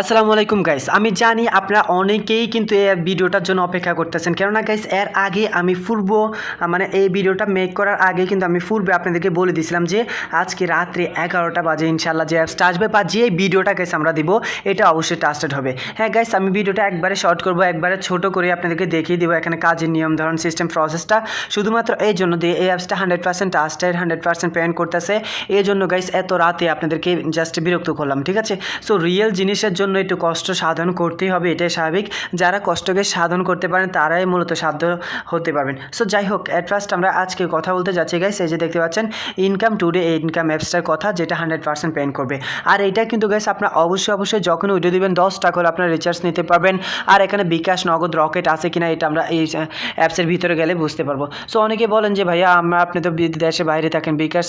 আসসালামু আলাইকুম গাইস। আমি জানি আপনারা অনেকেই কিন্তু এই ভিডিওটার জন্য অপেক্ষা করতেছেন, কেননা গাইস এর আগে আমি মানে এই ভিডিওটা মেক করার আগে কিন্তু আমি পূর্বে আপনাদেরকে বলে দিয়েছিলাম যে আজকে রাত্রে 11টা বাজে ইনশাল্লাহ যে অ্যাপসটা আসবে বা যে ভিডিওটা গাইস আমরা দিব এটা অবশ্যই ট্রাস্টেড হবে। হ্যাঁ গাইস, আমি ভিডিওটা একবারে শর্ট করব, একবারে ছোট করে আপনাদেরকে দেখিয়ে দেবো এখানে কাজের নিয়ম ধরন সিস্টেম প্রসেসটা, শুধুমাত্র এই জন্য দিয়ে এই অ্যাপসটা 100% ট্রাস্টেড 100% পেমেন্ট করতেছে। এই জন্য গাইস এত রাতে আপনাদেরকে জাস্ট বিরক্ত করলাম, ঠিক আছে? সো রিয়েল জিনিসের জন্য একটু কষ্ট সাধন করতেই হবে, এটাই স্বাভাবিক। যারা কষ্টকে সাধন করতে পারেন তারাই মূলত সাধ্য হতে পারবেন। সো যাই হোক, অ্যাট ফার্স্ট আমরা আজকে কথা বলতে যাচ্ছি গাইস, এই যে দেখতে পাচ্ছেন ইনকাম টুডে, এই ইনকাম অ্যাপসটার কথা যেটা 100% পেমেন্ট করবে। আর এটা কিন্তু গাইস আপনার অবশ্যই যখন উইডিও দিবেন 10 টাকা হলে আপনার রিচার্জ নিতে পারবেন। আর এখানে বিকাশ, নগদ, রকেট আছে কিনা এটা আমরা এই অ্যাপসের ভিতরে গেলে বুঝতে পারবো। সো অনেকে বলেন যে ভাইয়া আপনি তো দেশের বাইরে থাকেন, বিকাশ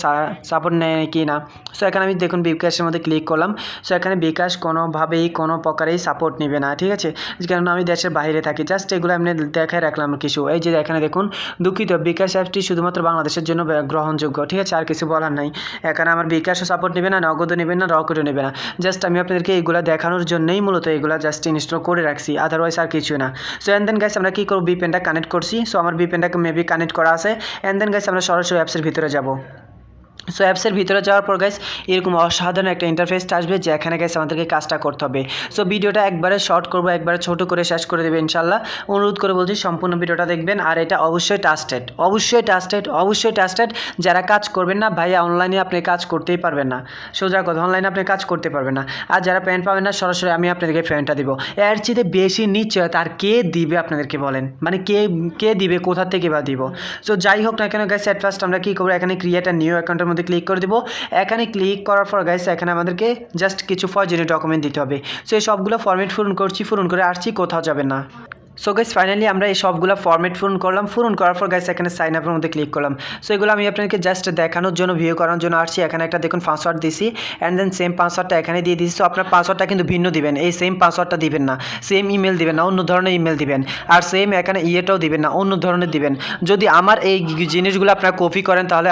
সাপোর্ট নেয় কি না। সো এখানে আমি দেখুন বিকাশের মধ্যে ক্লিক করলাম। সো এখানে বিকাশ কোনোভাবেই কোনো প্রকারেই সাপোর্ট নেবে না, ঠিক আছে? কারণ আমি দেশের বাইরে থাকি। জাস্ট এগুলো আমি দেখায় রাখলাম কিছু। এই যে এখানে দেখুন, দুঃখিত, বিকাশ অ্যাপটি শুধুমাত্র বাংলাদেশের জন্য গ্রহণযোগ্য, ঠিক আছে? আর কিছু বলার নাই। এখানে আমার বিকাশও সাপোর্ট নেবে না, নগদও নেবে না, রকেটও নেবে না। জাস্ট আমি আপনাদেরকে এইগুলো দেখানোর জন্যই মূলত এগুলো জাস্ট ইনস্টল করে রাখছি, আদারওয়াইজ আর কিছু না। সো অ্যান্ড দেন গাইস আমরা কী করবো, ভিপিএনটা কানেক্ট করছি। সো আমার ভিপিএনটাকে মেবি কানেক্ট করা আছে। অ্যান্ড দেন গাইস আমরা সরাসরি অ্যাপসের ভিতরে যাব। সো অ্যাপসের ভিতরে যাওয়ার পর গাইস এরকম অসাধারণ একটা ইন্টারফেসটা আসবে যে এখানে গাইস আমাদেরকে কাজটা করতে হবে। সো ভিডিওটা একবারে শর্ট করবো, একবারে ছোট করে শেষ করে দেবে ইনশাল্লাহ। অনুরোধ করে বলছি সম্পূর্ণ ভিডিওটা দেখবেন। আর এটা অবশ্যই ট্রাস্টেড। যারা কাজ করবেন না ভাইয়া, অনলাইনে আপনি কাজ করতেই পারবেন না, সোজা কথা, অনলাইনে আপনি কাজ করতে পারবেন না। আর যারা পেমেন্ট পাবেন না, সরাসরি আমি আপনাদেরকে পেমেন্টটা দিব। এর চেয়ে বেশি নিশ্চয়তা আর কে দিবে আপনাদেরকে বলেন? মানে কে দিবে, কোথা থেকে বা দিব? সো যাই হোক না কেন গাইস, এট ফার্স্ট আমরা কী করবো, এখানে ক্রিয়েট আ নিউ অ্যাকাউন্টের মধ্যে ক্লিক করে দেবো। এখানে ক্লিক করার পর গাইস এখানে আমাদেরকে জাস্ট কিছু প্রয়োজনীয় ডকুমেন্ট দিতে হবে। সো এই সবগুলো ফরম্যাট পূরণ করে আসছি, কোথাও যাবেন না। সো গাইস ফাইনালি আমরা এই সবগুলো ফরম্যাট পূরণ করার পর গাইস এখানে সাইন আপের মধ্যে ক্লিক করলাম। সো এগুলো আমি আপনাকে জাস্ট দেখানোর জন্য, ভিউ করার জন্য আসছি। এখানে একটা দেখুন পাসওয়ার্ড দিছি, অ্যান্ড দেন সেম পাসওয়ার্ডটা এখানে দিয়ে দিচ্ছি। সো আপনার পাসওয়ার্ডটা কিন্তু ভিন্ন দিবেন, এই সেম পাসওয়ার্ডটা দিবেন না, সেম ইমেল দিবেন না, অন্য ধরনের ইমেল দিবেন। আর সেম এখানে ইয়েটাও দিবেন না, অন্য ধরনের দিবেন। যদি আমার এই জিনিসগুলো আপনারা কপি করেন তাহলে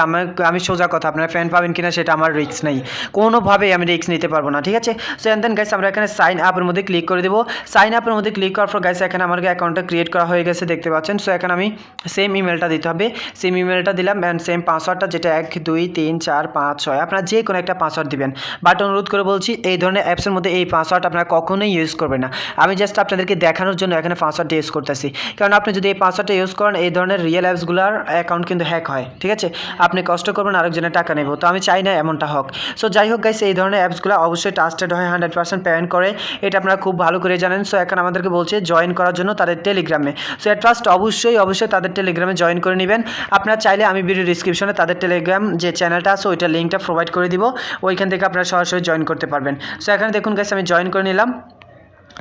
আমি সোজা কথা, আপনারা ফ্যান পাবেন কিনা সেটা আমার রিস্ক নেই, কোনোভাবেই আমি রিস্ক নিতে পারবো না, ঠিক আছে? সো অ্যান্ড দেন গাইস আমরা এখানে সাইন আপের মধ্যে ক্লিক করে দেবো। সাইন আপের মধ্যে ক্লিক করার পর গাইস এখানে আমার অ্যাকাউন্টটা ক্রিয়েট করা হয়ে গেছে, দেখতে পাচ্ছেন। সো এখানে আমি সেম ইমেলটা দিতে হবে, সেম ইমেলটা দিলাম, অ্যান্ড সেম পাসওয়ার্ডটা যেটা 1 2 3 4 5 6 আপনারা যে কোনো একটা পাসওয়ার্ড দিবেন। বাট অনুরোধ করে বলছি এই ধরনের অ্যাপসের মধ্যে এই পাসওয়ার্ড আপনারা কখনোই ইউজ করবেন না। আমি জাস্ট আপনাদেরকে দেখানোর জন্য এখানে পাসওয়ার্ডটা ইউজ করতেছি, কারণ আপনি যদি এই পাসওয়ার্ডটা ইউজ করেন এই ধরনের রিয়েল অ্যাপসগুলোর অ্যাকাউন্ট কিন্তু হ্যাক হয়, ঠিক আছে? আপনি কষ্ট করবেন, আরেকজনের টাকা নেব, তো আমি চাই না এমনটা হোক। সো যাই হোক গাইস, এই ধরনের অ্যাপসগুলো অবশ্যই ট্রাস্টেড হয়, 100% পেমেন্ট করে, এটা আপনারা খুব ভালো করে জানেন। সো এখন আমাদেরকে বলছে জয়েন করার জন্য তাদের টেলিগ্রামে। সো এট ফার্স্ট অবশ্যই তাদের টেলিগ্রামে জয়েন করে নেবেন। আপনারা চাইলে আমি ভিডিও ডিসক্রিপশনে তাদের টেলিগ্রাম যে চ্যানেলটা আছে ওইটার লিঙ্কটা প্রোভাইড করে দিব, ওইখান থেকে আপনারা সরাসরি জয়েন করতে পারবেন। সো এখানে দেখুন গাইস আমি জয়েন করে নিলাম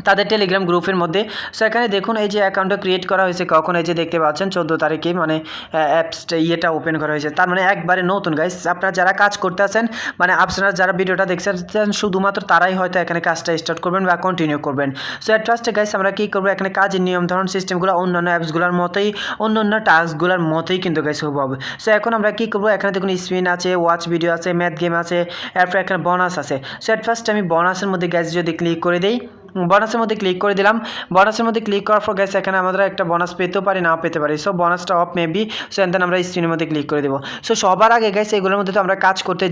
তাদের টেলিগ্রাম গ্রুপের মধ্যে। সো এখানে দেখুন এই যে অ্যাকাউন্টটা ক্রিয়েট করা হয়েছে কখন, এই যে দেখতে পাচ্ছেন 14 তারিখে, মানে অ্যাপসটা ইয়েটা ওপেন করা হয়েছে, তার মানে একবারে নতুন গাইস। আপনারা যারা কাজ করতে আছেন, মানে আপনারা যারা ভিডিওটা দেখছেন শুধুমাত্র তারাই হয়তো এখানে কাজটা স্টার্ট করবেন বা কন্টিনিউ করবেন। সো অ্যাট ফার্স্টে গাইস আমরা কী করবো, এখানে কাজের নিয়ম ধরন সিস্টেমগুলো অন্যান্য অ্যাপসগুলোর মতোই, অন্যান্য টাস্কগুলোর মতোই কিন্তু গাইস হবে। সো এখন আমরা কী করবো, এখানে দেখুন স্পিন আছে, ওয়াচ ভিডিও আছে, ম্যাথ গেম আছে, এরপর এখানে বোনাস আছে। সো অ্যাট ফার্স্ট আমি বোনাসের মধ্যে গাইস যদি ক্লিক করে দিই, বোনাসের মধ্যে ক্লিক করে দিলাম। বোনাসের মধ্যে ক্লিক করার পর গাইস এখানে আমরা একটা বোনাস পেতেও পারি, নাও পেতে পারি। সো বোনাসটা অফ মেবি। সো দেন আমরা স্ক্রিনের মধ্যে ক্লিক করে দেবো। সো সবার আগে গাইস এগুলোর মধ্যে তো আমরা কাজ করতে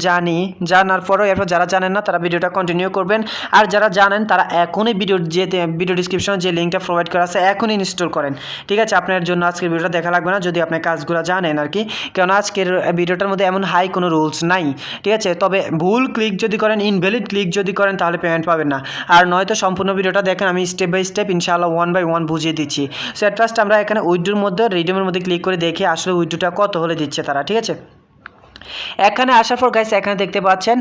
জানার পরও এরপর যারা জানেন না তারা ভিডিওটা কন্টিনিউ করবেন, আর যারা জানেন তারা এখনই ভিডিও ডিসক্রিপশনে যে লিঙ্কটা প্রোভাইড করা আছে এখনই ইনস্টল করেন, ঠিক আছে? আপনার জন্য আজকের ভিডিওটা দেখা লাগবে না যদি আপনি কাজগুলো জানেন আর কি, কারণ আজকের ভিডিওটার মধ্যে এমন হাই কোনো রুলস নাই, ঠিক আছে? তবে ভুল ক্লিক যদি করেন, ইনভ্যালিড ক্লিক যদি করেন তাহলে পেমেন্ট পাবেন না। আর নয়তো সম্পূর্ণ ভিডিওটা দেখেন, আমি স্টেপ বাই স্টেপ ইনশাআল্লাহ 1 by 1 বুঝিয়ে দিচ্ছি। সো এট ফার্স্ট আমরা এখানে উইড্রোর মধ্যে রিডিমের মধ্যে ক্লিক করে দেখি আসলে উইড্রোটা কত হলে দিচ্ছে তারা, ঠিক আছে? এখানে আসার পর গাইস এখানে দেখতে পাচ্ছেন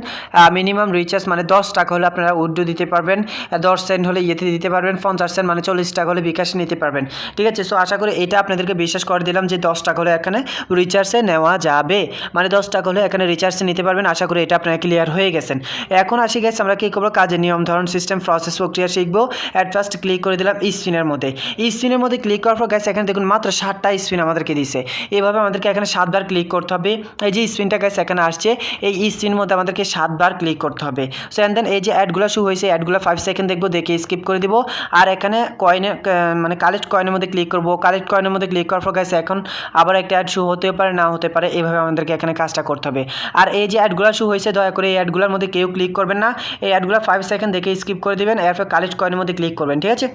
মিনিমাম রিচার্জ মানে 10 টাকা হলে আপনারা উইথড্র দিতে পারবেন, 10 সেন্ট হলে ইয়েতে দিতে পারবেন, 50 সেন্ট মানে 40 টাকা হলে বিকাশে নিতে পারবেন, ঠিক আছে? সো আশা করি এটা আপনাদেরকে বিশ্বাস করে দিলাম যে 10 টাকা হলে এখানে রিচার্জে নেওয়া যাবে, মানে 10 টাকা হলে এখানে রিচার্জে নিতে পারবেন। আশা করি এটা আপনারা ক্লিয়ার হয়ে গেছেন। এখন আসি গাইস আমরা কী করবো, কাজের নিয়ম ধরন সিস্টেম প্রসেস প্রক্রিয়া শিখবো। অ্যাট ফার্স্ট ক্লিক করে দিলাম স্পিনের মধ্যে। স্পিনের মধ্যে ক্লিক করার পর গাইস এখানে দেখুন মাত্র 7টা স্পিন আমাদেরকে দিছে। এভাবে আমাদেরকে এখানে 7বার ক্লিক করতে হবে। এই যে স্পিনটা স্ক্রিনটা গাইস এখানে আসছে, এই স্ক্রিনের মধ্যে আমাদেরকে 7 বার ক্লিক করতে হবে। সো অ্যান্ড দেন এই যে অ্যাডগুলো শু হয়েছে, অ্যাডগুলো 5 সেকেন্ড দেখবো, দেখে স্কিপ করে দিব। আর এখানে কয়েনের মানে কালেক্ট কয়েনের মধ্যে ক্লিক করবো। কালেক্ট কয়েনের মধ্যে ক্লিক করার পর গাইস এখন আবার একটা অ্যাড শু হতে পারে, না হতে পারে, এভাবে আমাদেরকে এখানে কাজটা করতে হবে। আর এই যে অ্যাডগুলো শু হয়েছে, দয়া করে এই অ্যাডগুলোর মধ্যে কেউ ক্লিক করবেন না। এই অ্যাডগুলো 5 সেকেন্ড দেখে স্কিপ করে দিবেন, এরপর কালেক্ট কয়েনের মধ্যে ক্লিক করবেন, ঠিক আছে।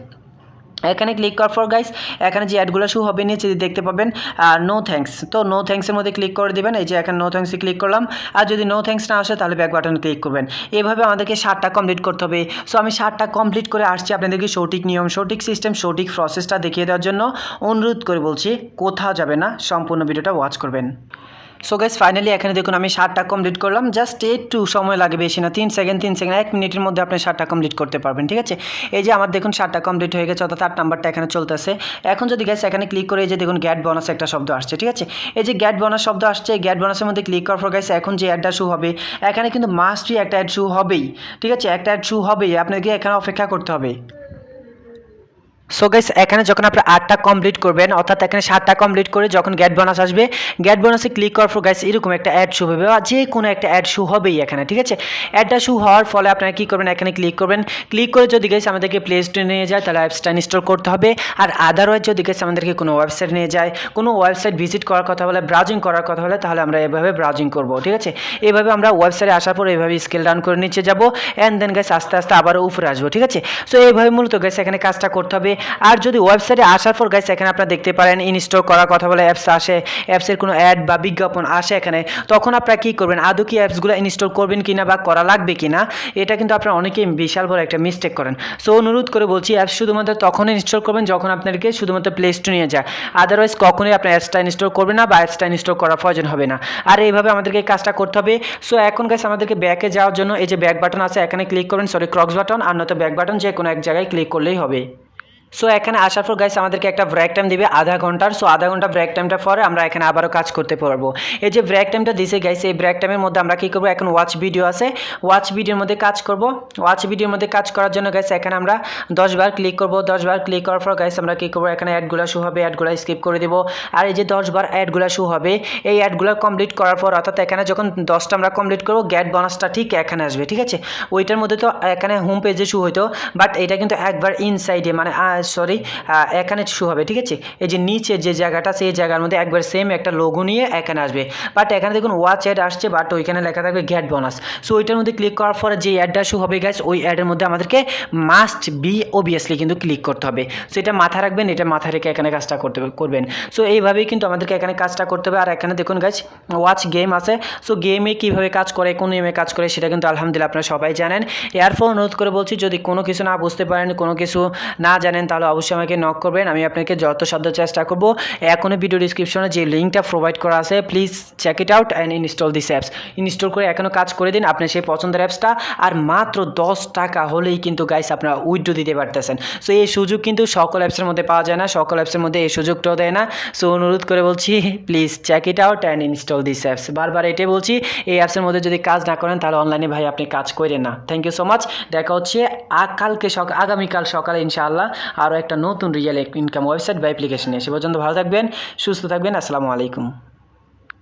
এখানে ক্লিক করার পর গাইস এখানে যে অ্যাডগুলো শু হবে নিচে দেখতে পাবেন নো থ্যাঙ্কস, তো নো থ্যাঙ্কসের মধ্যে ক্লিক করে দিবেন। এই যে এখানে নো থ্যাঙ্কসে ক্লিক করলাম, আর যদি নো থ্যাঙ্কস না আসে তাহলে ব্যাক বাটনে ক্লিক করবেন। এভাবে আমাদেরকে 7টা কমপ্লিট করতে হবে। সো আমি 7টা কমপ্লিট করে আসছি, আপনাদেরকে সঠিক নিয়ম, সঠিক সিস্টেম, সঠিক প্রসেসটা দেখিয়ে দেওয়ার জন্য অনুরোধ করে বলছি, কোথাও যাবে না, সম্পূর্ণ ভিডিওটা ওয়াচ করবেন। সো গাইস ফাইনালি এখানে দেখুন আমি 7টা কমপ্লিট করলাম, জাস্ট একটু সময় লাগে, বেশি না, 3 সেকেন্ড 1 মিনিটের মধ্যে আপনি 7টা কমপ্লিট করতে পারবেন, ঠিক আছে। এই যে আমার দেখুন 7টা কমপ্লিট হয়ে গেছে, অর্থাৎ 8 নাম্বারটা এখানে চলতেছে। এখন যদি গাইস এখানে ক্লিক করে এই যে দেখুন গ্যাট বোনাস একটা শব্দ আসছে, ঠিক আছে। এই যে গ্যাট বোনাস শব্দ আসছে, গ্যাট বোনাসের মধ্যে ক্লিক করার পর গাইস এখন যে অ্যাডটা শু হবে, এখানে কিন্তু মাস্টলি একটা অ্যাড শু হবেই, ঠিক আছে, একটা অ্যাড শু হবেই, আপনাকে এখানে অপেক্ষা করতে হবে। সো গাইস এখানে যখন আপনি 8টা কমপ্লিট করবেন, অর্থাৎ এখানে 7টা কমপ্লিট করে যখন গেট বোনাস আসবে, গেট বোনাসে ক্লিক করার পর গাইস এরকম একটা অ্যাড শো হবে, বা যে কোনো একটা অ্যাড শো হবেই এখানে, ঠিক আছে। অ্যাডটা শো হওয়ার ফলে আপনারা কী করবেন, এখানে ক্লিক করবেন। ক্লিক করে যদি গাইস আমাদেরকে প্লে স্টোরে নিয়ে যায় তাহলে অ্যাপসটা ইনস্টল করতে হবে। আর আদারওয়াইজ যদি গাইস আমাদেরকে কোনো ওয়েবসাইট নিয়ে যায়, কোনো ওয়েবসাইট ভিজিট করার কথা বলে, ব্রাউজিং করার কথা বলে, তাহলে আমরা এভাবে ব্রাউজিং করব, ঠিক আছে। এভাবে আমরা ওয়েবসাইটে আসার পর এইভাবে স্কেল ডাউন করে নিচে যাব, অ্যান্ড দেন গাইস আস্তে আস্তে আবারও উপরে আসবো, ঠিক আছে। সো এইভাবে মূলত গাইস এখানে কাজটা করতে হবে। আর যদি ওয়েবসাইটে আসার পর গাইস এখানে আপনারা দেখতে পারেন ইনস্টল করার কথা বলে অ্যাপস আসে, অ্যাপসের কোনো অ্যাড বা বিজ্ঞাপন আসে এখানে, তখন আপনারা কী করবেন, আদৌ কি অ্যাপসগুলো ইনস্টল করবেন কিনা বা করা লাগবে কিনা, এটা কিন্তু আপনারা অনেকেই বিশাল বড় একটা মিস্টেক করেন। সো অনুরোধ করে বলছি, অ্যাপস শুধুমাত্র তখনই ইনস্টল করবেন যখন আপনাদেরকে শুধুমাত্র প্লে স্টোরে নিয়ে যায়, আদারওয়াইজ কখনোই আপনার অ্যাপসটা ইনস্টল করবেন না বা অ্যাপসটা ইনস্টল করার প্রয়োজন হবে না। আর এইভাবে আমাদেরকে কাজটা করতে হবে। সো এখন গাইস আমাদেরকে ব্যাকে যাওয়ার জন্য এই যে ব্যাক বাটন আছে এখানে ক্লিক করবেন, সরি ক্রক্স বাটন, আর নয়তো ব্যাক বাটন, যে কোনো এক জায়গায় ক্লিক করলেই হবে। সো এখানে আসার পর গাইস আমাদেরকে একটা ব্রেক টাইম দিবে আধা ঘন্টার। সো আধা ঘন্টা ব্রেক টাইমটা পরে আমরা এখানে আবারও কাজ করতে পারবো। এই যে ব্রেক টাইমটা দিছে গাইস, এই ব্রেক টাইমের মধ্যে আমরা কী করবো, এখন ওয়াচ ভিডিও আছে, ওয়াচ ভিডিওর মধ্যে কাজ করব। ওয়াচ ভিডিওর মধ্যে কাজ করার জন্য গাইস এখানে আমরা 10 বার ক্লিক করব। 10 বার ক্লিক করার পর গাইস আমরা কী করবো, এখানে অ্যাডগুলো শু হবে, অ্যাডগুলো স্কিপ করে দিব। আর এই যে 10 বার অ্যাডগুলো শু হবে, এই অ্যাডগুলো কমপ্লিট করার পর, অর্থাৎ এখানে যখন 10টা আমরা কমপ্লিট করবো, গ্যাট বোনাসটা ঠিক এখানে আসবে, ঠিক আছে। ওইটার মধ্যে তো এখানে হোম পেজে শু হইতো, বাট এটা কিন্তু একবার ইনসাইডে মানে সরি এখানে শু হবে, ঠিক আছে। এই যে নিচে যে জায়গাটা, সেই জায়গার মধ্যে একবার সেম একটা লোগো নিয়ে এখানে আসবে, বাট এখানে দেখুন ওয়াচ অ্যাড আসছে, বাট ওইখানে লেখা থাকবে গ্যাট বোনাস। সো ওইটার মধ্যে ক্লিক করার পরে যে অ্যাডটা শু হবে গাইস, ওই অ্যাডের মধ্যে আমাদেরকে মাস্ট বি অবভিয়াসলি কিন্তু ক্লিক করতে হবে। সো এটা মাথা রাখবেন, এটা মাথা রেখে এখানে কাজটা করবেন। সো এইভাবেই কিন্তু আমাদেরকে এখানে কাজটা করতে হবে। আর এখানে দেখুন গাইস ওয়াচ গেম আছে। সো গেমে কীভাবে কাজ করে, কোন নিয়মে কাজ করে, সেটা কিন্তু আলহামদুলিল্লাহ আপনারা সবাই জানেন। এরপর অনুরোধ করে বলছি, যদি কোনো কিছু না বুঝতে পারেন, কোনো কিছু না জানেন, তাহলে অবশ্যই আমাকে নক করবেন, আমি আপনাকে যত সাধ্য চেষ্টা করব। এখনও ভিডিও ডিসক্রিপশনে যে লিঙ্কটা প্রোভাইড করা আছে, please check it out and install this apps. Install করে এখনও কাজ করে দিন আপনি সেই পছন্দের অ্যাপসটা, আর মাত্র 10 টাকা হলেই কিন্তু গাইস আপনারা উইথড্র দিতে পারতেছেন। সো এই সুযোগ কিন্তু সকল অ্যাপসের মধ্যে পাওয়া যায় না, সকল অ্যাপসের মধ্যে এই সুযোগটাও দেয় না। সো অনুরোধ করে বলছি, please check it out and install this apps. বারবার এটাই বলছি, এই অ্যাপসের মধ্যে যদি কাজ না করেন তাহলে অনলাইনে ভাই আপনি কাজ করেন না। Thank you so much. দেখা হচ্ছে আগামীকাল সকালে ইনশাআল্লাহ আরও একটা নতুন রিয়েল ইনকাম ওয়েবসাইট বা অ্যাপ্লিকেশন নিয়ে। সে পর্যন্ত ভালো থাকবেন, সুস্থ থাকবেন। আসসালামু আলাইকুম।